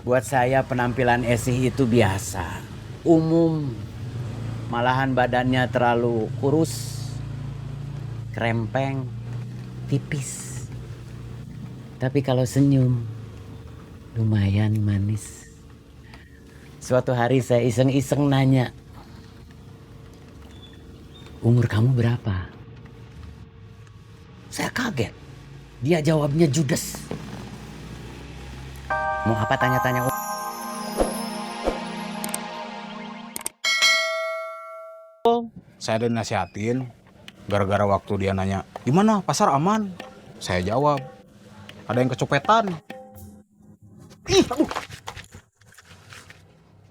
Buat saya penampilan Esih itu biasa, umum. Malahan badannya terlalu kurus, krempeng, tipis. Tapi kalau senyum, lumayan manis. Suatu hari saya iseng-iseng nanya, umur kamu berapa? Saya kaget. Dia jawabnya judes. Mau apa tanya-tanya? Saya dinasihatin gara-gara waktu dia nanya, "Gimana? Pasar aman?" Saya jawab, "Ada yang kecopetan." Ih, aduh.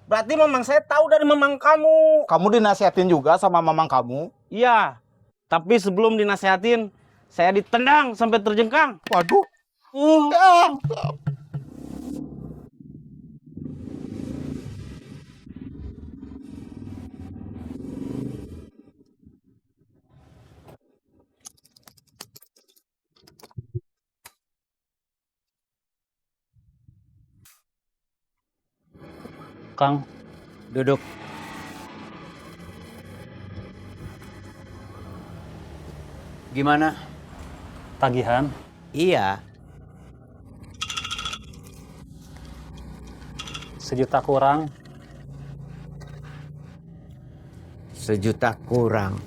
Berarti memang saya tahu dari memang kamu. Kamu dinasihatin juga sama mamang kamu? Iya, tapi sebelum dinasehatin, saya ditendang sampai terjengkang. Waduh. Kang, Duduk. Gimana? tagihan Iya, 1 juta kurang. 1 juta kurang.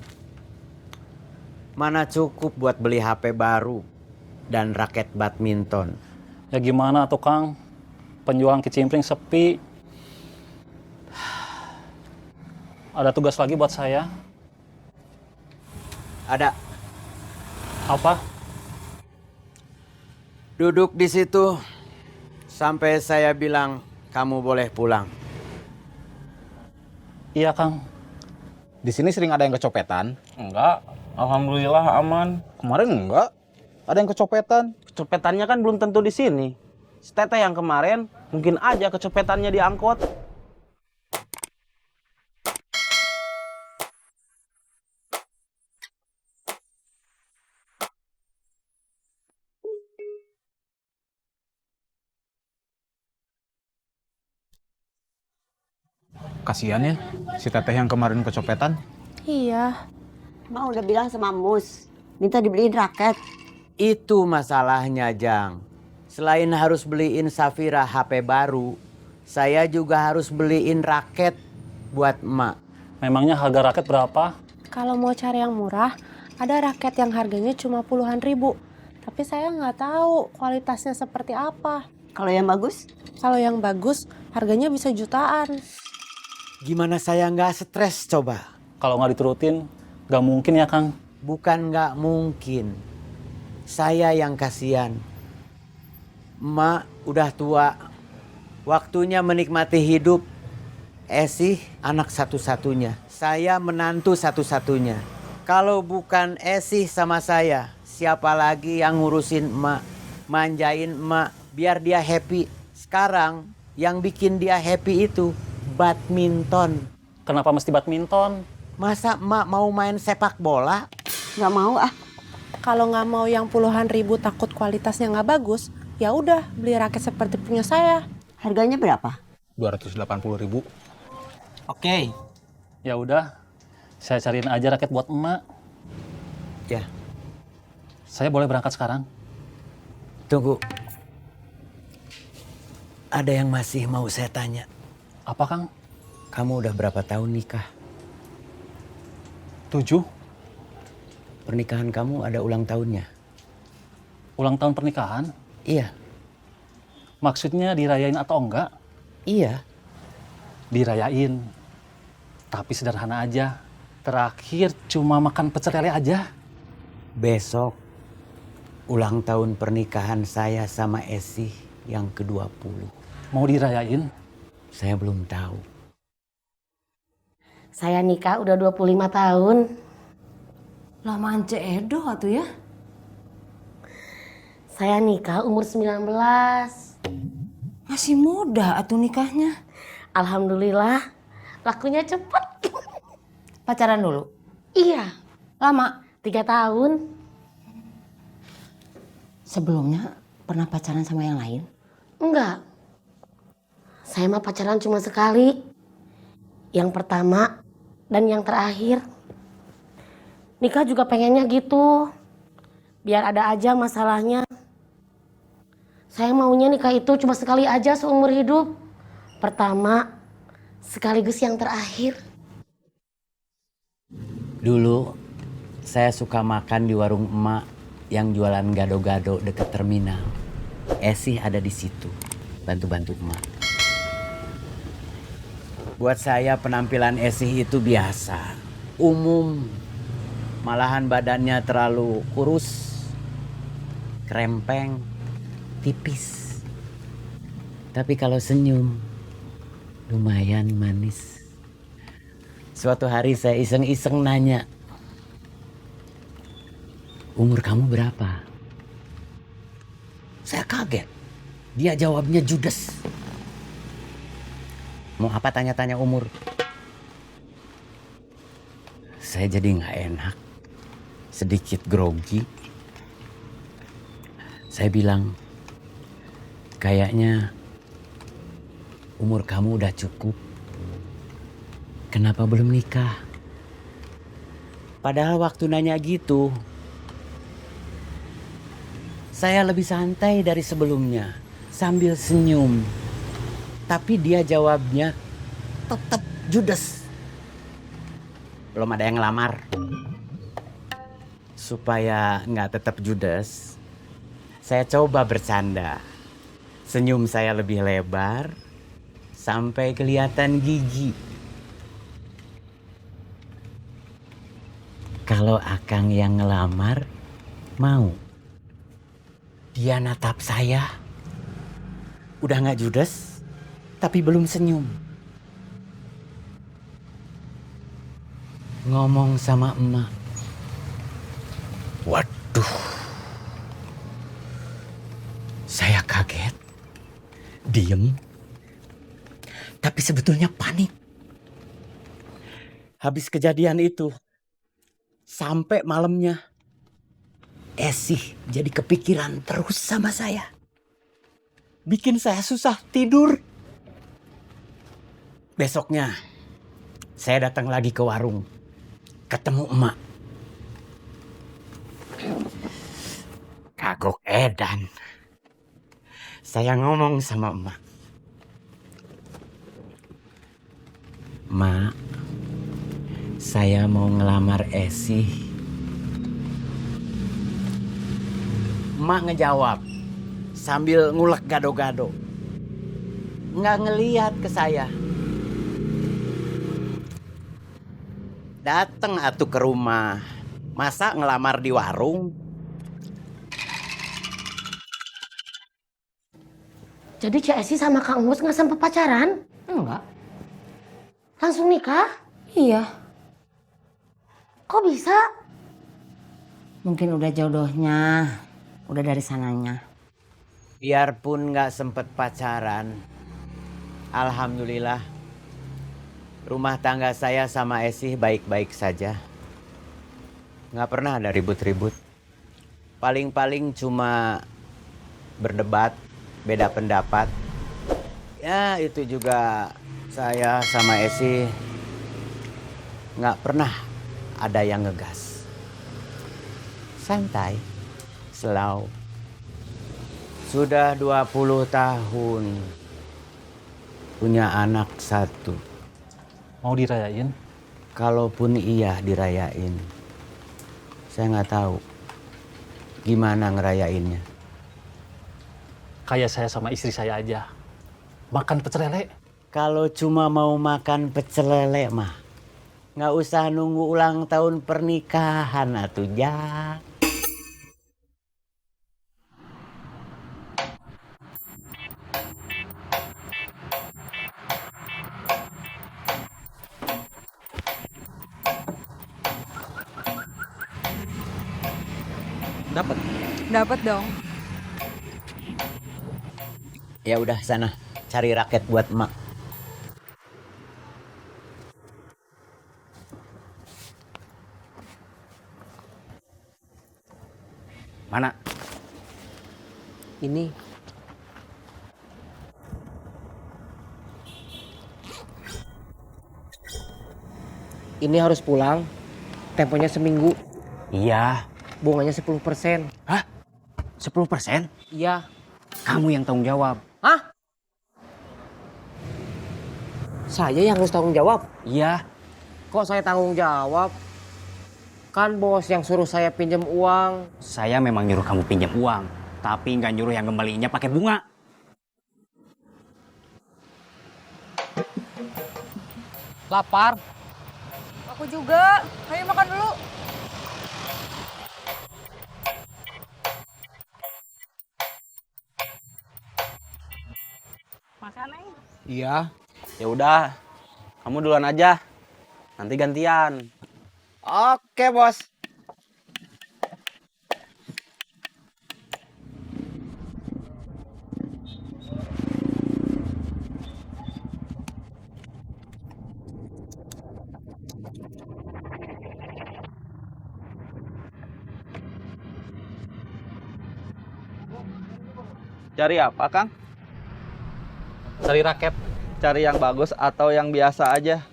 Mana cukup buat beli HP baru dan raket badminton. Ya gimana tuh Kang? Penjualan kicimpring sepi. Ada tugas lagi buat saya. Ada. Apa? Duduk di situ sampai saya bilang kamu boleh pulang. Iya Kang. Di sini sering ada yang kecopetan. Enggak, alhamdulillah aman. Kemarin enggak. Ada yang kecopetan. Kecopetannya kan belum tentu di sini. Si Teteh yang kemarin mungkin aja kecopetannya di angkot. Kasihan ya, si teteh yang kemarin kecopetan. Iya. Mak udah bilang sama Mus, minta dibeliin raket. Itu masalahnya, Jang. Selain harus beliin Safira HP baru, saya juga harus beliin raket buat emak. Memangnya harga raket berapa? Kalau mau cari yang murah, ada raket yang harganya cuma puluhan ribu. Tapi saya nggak tahu kualitasnya seperti apa. Kalau yang bagus, Kalau yang bagus, harganya bisa jutaan. Gimana saya nggak stres coba? Kalau nggak diturutin, nggak mungkin ya Kang. Bukan nggak mungkin. Saya yang kasihan. Emak udah tua. Waktunya menikmati hidup. Esih anak satu-satunya. Saya menantu satu-satunya. Kalau bukan Esih sama saya, siapa lagi yang ngurusin emak? Manjain emak biar dia happy. Sekarang yang bikin dia happy itu badminton. Kenapa mesti badminton? Masa emak mau main sepak bola? nggak mau ah. Kalau nggak mau yang puluhan ribu takut kualitasnya nggak bagus, ya udah beli raket seperti punya saya. Harganya berapa? 280.000. Oke. Ya udah, saya cariin aja raket buat emak. Ya, Saya boleh berangkat sekarang? tunggu. Ada yang masih mau saya tanya. Apa Kang? Kamu udah berapa tahun nikah? 7. Pernikahan kamu ada ulang tahunnya? Ulang tahun pernikahan? Iya. Maksudnya dirayain atau enggak? Iya. Dirayain. Tapi sederhana aja. Terakhir cuma makan pecel lele aja. Besok ulang tahun pernikahan saya sama Esih yang ke-20. Mau dirayain? Saya belum tahu. Saya nikah udah 25 tahun. Lamaan Ce Edo atuh ya. Saya nikah umur 19. Masih muda atuh nikahnya. Alhamdulillah, lakunya cepet. Pacaran dulu? Iya. Lama? 3 tahun. Sebelumnya pernah pacaran sama yang lain? Enggak. Saya mah pacaran cuma sekali. Yang pertama dan yang terakhir. Nikah juga pengennya gitu. Biar ada aja masalahnya. Saya maunya nikah itu cuma sekali aja seumur hidup. Pertama, sekaligus yang terakhir. Dulu saya suka makan di warung emak yang jualan gado-gado dekat terminal. Esih ada di situ, bantu-bantu emak. Buat saya penampilan Esih itu biasa, umum. Malahan badannya terlalu kurus, krempeng, tipis. Tapi kalau senyum, lumayan manis. Suatu hari saya iseng-iseng nanya, umur kamu berapa? Saya kaget. Dia jawabnya judes. Mau apa tanya-tanya umur? Saya jadi nggak enak. Sedikit grogi. Saya bilang, kayaknya umur kamu udah cukup. Kenapa belum nikah? Padahal waktu nanya gitu, saya lebih santai dari sebelumnya, sambil senyum. Tapi dia jawabnya tetap judes. Belum ada yang ngelamar. Supaya nggak tetap judes, saya coba bercanda. Senyum saya lebih lebar, sampai kelihatan gigi. Kalau akang yang ngelamar, mau? Dia natap saya. Udah nggak judes, tapi belum senyum. Ngomong sama emak. Waduh. Saya kaget. Diem. Tapi sebetulnya panik. Habis kejadian itu, sampai malamnya, Esih jadi kepikiran terus sama saya. Bikin saya susah tidur. Besoknya, saya datang lagi ke warung. Ketemu emak. Kagok edan. Saya ngomong sama emak. Mak, saya mau ngelamar Esih. Emak ngejawab sambil ngulek gado-gado. Nggak ngeliat ke saya. Dateng atuh ke rumah. Masa ngelamar di warung? Jadi Cik Esi sama Kang Mus nggak sempat pacaran? Enggak. Langsung nikah? Iya. Kok bisa? Mungkin udah jodohnya. Udah dari sananya. Biarpun nggak sempet pacaran, alhamdulillah rumah tangga saya sama Esih baik-baik saja. Nggak pernah ada ribut-ribut. Paling-paling cuma berdebat, beda pendapat. Ya itu juga saya sama Esih nggak pernah ada yang ngegas. Santai, slow. Sudah 20 tahun punya anak satu. Mau dirayain? Kalaupun iya dirayain, saya nggak tahu gimana ngerayainnya. Kayak saya sama istri saya aja. Makan pecel lele. Kalau cuma mau makan pecel lele mah, nggak usah nunggu ulang tahun pernikahan atuh Jak. Dapat. Dapat dong. Ya udah sana cari raket buat emak. Mana? Ini. Ini harus pulang. Temponya seminggu. Iya. Bunganya 10%. Hah? 10%? Iya. Kamu yang tanggung jawab. Hah? Saya yang harus tanggung jawab? Iya. Kok saya tanggung jawab? Kan bos yang suruh saya pinjam uang. Saya memang nyuruh kamu pinjam uang, tapi nggak nyuruh yang kembalinya pakai bunga. Lapar. Aku juga. Ayo makan dulu. Makan, Neng. Iya. Ya udah, kamu duluan aja. Nanti gantian. Oke, bos. Cari apa, Kang? Cari raket, Cari yang bagus atau yang biasa aja?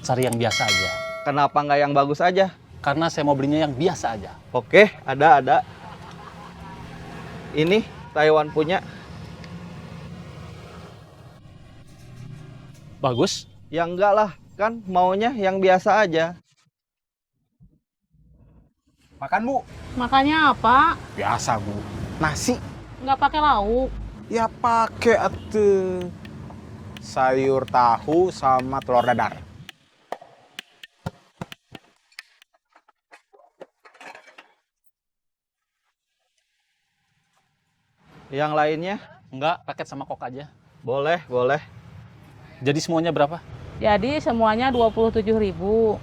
cari yang biasa aja. Kenapa nggak yang bagus aja? Karena saya mau belinya yang biasa aja. Oke, ada. Ini Taiwan punya. Bagus? Ya enggak lah, kan maunya yang biasa aja. Makan, Bu. Makannya apa? Biasa, Bu. Nasi. Nggak pakai lauk. Ya pakai atuh. Sayur tahu sama telur dadar. Yang lainnya? Enggak, raket sama kok aja. Boleh. Jadi semuanya berapa? Jadi semuanya 27.000.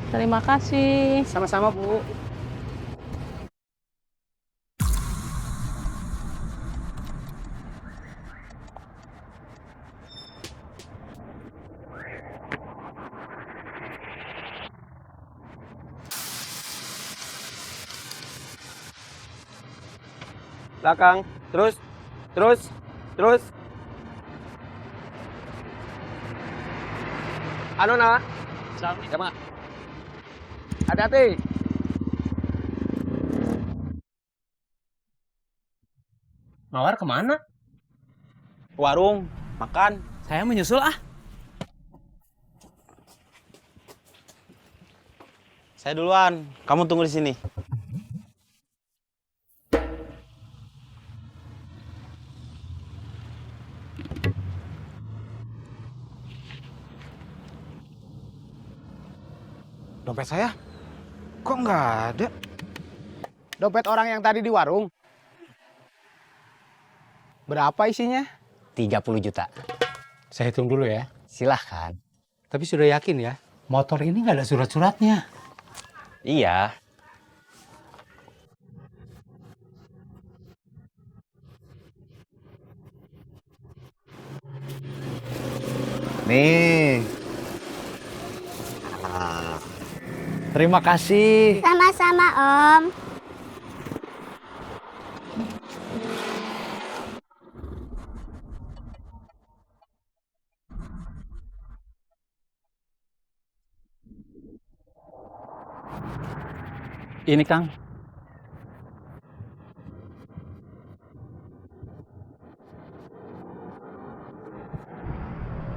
Terima kasih. Sama-sama, Bu. Belakang, terus. Anona, Sama. hati-hati. Mawar kemana? Warung, makan. Saya menyusul ah. Saya duluan. Kamu tunggu di sini. Dompet saya? Kok nggak ada? Dompet orang yang tadi di warung. Berapa isinya? 30 juta. Saya hitung dulu ya. Silahkan. Tapi sudah yakin ya, motor ini nggak ada surat-suratnya. Iya. Nih. Terima kasih. Sama-sama, Om. Ini Kang.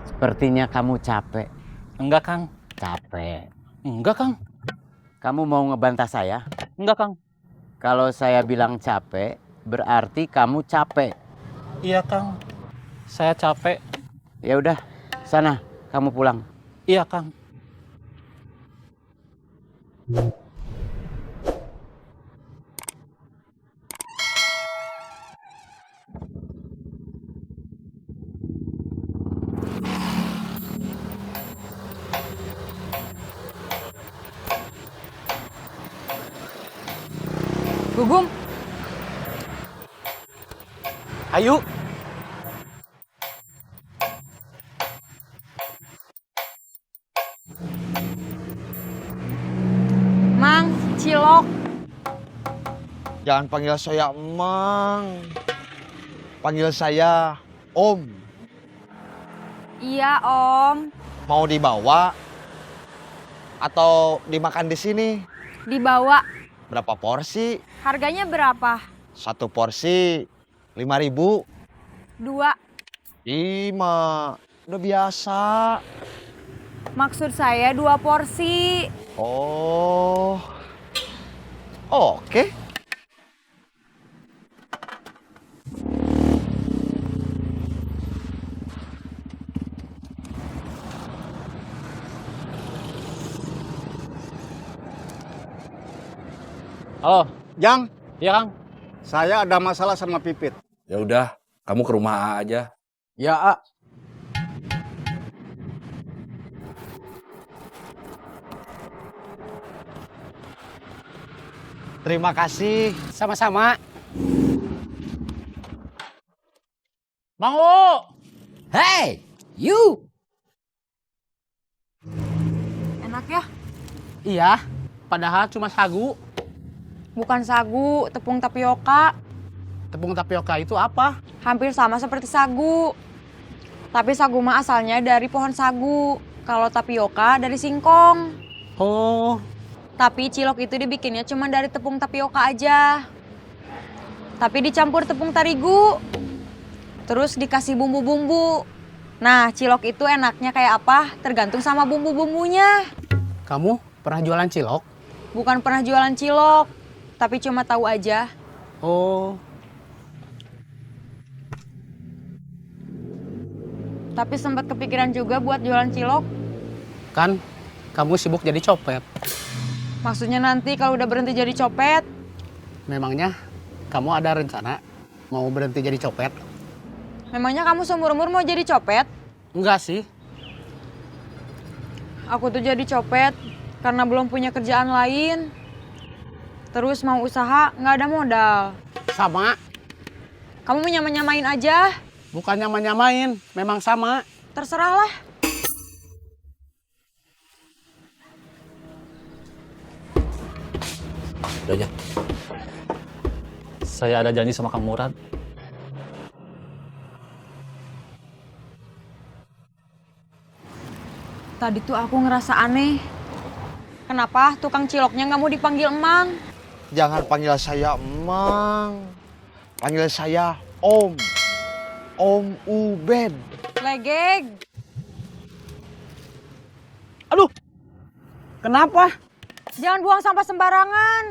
Sepertinya kamu capek. Enggak Kang. Capek. Enggak Kang. Kamu mau ngebantah saya? Enggak Kang. Kalau saya bilang capek, berarti kamu capek. Iya Kang. Saya capek. Ya udah, sana kamu pulang. Iya Kang. Gugum. Ayo. Mang, cilok. Jangan panggil saya Emang. Panggil saya Om. Iya, Om. Mau dibawa atau dimakan di sini? Dibawa. Berapa porsi? Harganya berapa? 1 porsi 5.000. 2. 5. Udah biasa. Maksud saya 2 porsi. Oh. Oke. Halo, Jang, iya Kang. saya ada masalah sama Pipit. Ya udah, kamu ke rumah A aja. Ya, A. Terima kasih. Sama-sama. Mang U. Hey, you. Enak ya? Iya, padahal cuma sagu. Bukan sagu, tepung tapioka. Tepung tapioka itu apa? Hampir sama seperti sagu. Tapi sagu mah asalnya dari pohon sagu. Kalau tapioka dari singkong. Oh, Tapi cilok itu dibikinnya cuma dari tepung tapioka aja. Tapi dicampur tepung tarigu. Terus dikasih bumbu-bumbu. Nah, cilok itu enaknya kayak apa? Tergantung sama bumbu-bumbunya. kamu pernah jualan cilok? Bukan pernah jualan cilok, tapi cuma tahu aja. Oh, Tapi sempat kepikiran juga buat jualan cilok. kan kamu sibuk jadi copet. Maksudnya nanti kalau udah berhenti jadi copet. Memangnya kamu ada rencana mau berhenti jadi copet? Memangnya kamu seumur-umur mau jadi copet? Enggak sih. Aku tuh jadi copet karena belum punya kerjaan lain. Terus mau usaha nggak ada modal. Sama, Kamu menyamain aja. bukannya nyamain, memang sama. Terserahlah. Udah aja. Saya ada janji sama Kang Murad. Tadi tuh aku ngerasa aneh. Kenapa tukang ciloknya nggak mau dipanggil Emang? Jangan panggil saya Emang. Panggil saya Om. Om Ubed. Legeg. Aduh, kenapa? Jangan buang sampah sembarangan.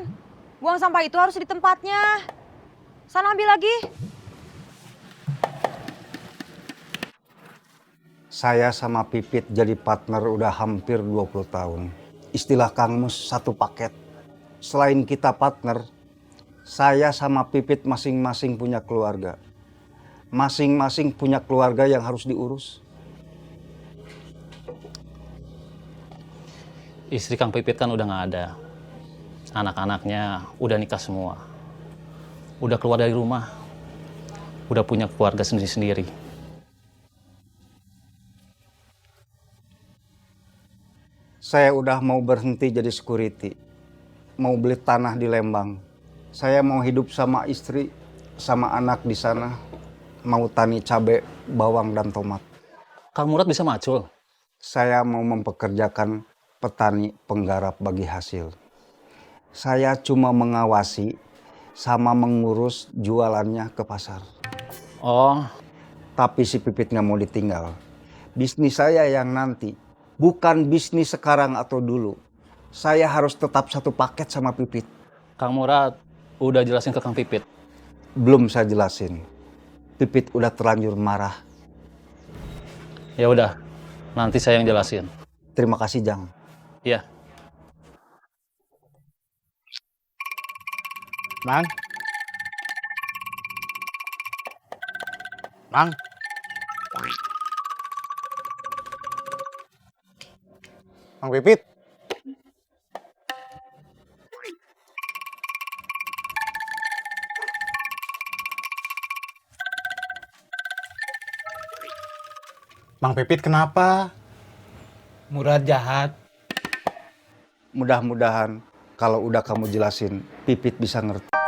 Buang sampah itu harus di tempatnya. Sana ambil lagi. Saya sama Pipit jadi partner udah hampir 20 tahun. Istilah Kang Mus satu paket. Selain kita partner, saya sama Pipit masing-masing punya keluarga. Masing-masing punya keluarga yang harus diurus. Istri Kang Pipit kan udah nggak ada. Anak-anaknya udah nikah semua. Udah keluar dari rumah. Udah punya keluarga sendiri-sendiri. Saya udah mau berhenti jadi security. Mau beli tanah di Lembang. Saya mau hidup sama istri, sama anak di sana. Mau tani cabai, bawang, dan tomat. Kang Murad bisa macul? Saya mau mempekerjakan petani penggarap bagi hasil. Saya cuma mengawasi sama mengurus jualannya ke pasar. Oh, tapi si Pipit nggak mau ditinggal. Bisnis saya yang nanti, bukan bisnis sekarang atau dulu. Saya harus tetap satu paket sama Pipit. Kang Murad udah jelasin ke Kang Pipit? Belum saya jelasin. Pipit udah terlanjur marah. Ya udah, nanti saya yang jelasin. Terima kasih, Jang. Iya. Mang. Mang. Mang Pipit. Mang Pipit kenapa? Murad jahat. Mudah-mudahan kalau udah kamu jelasin, Pipit bisa ngerti.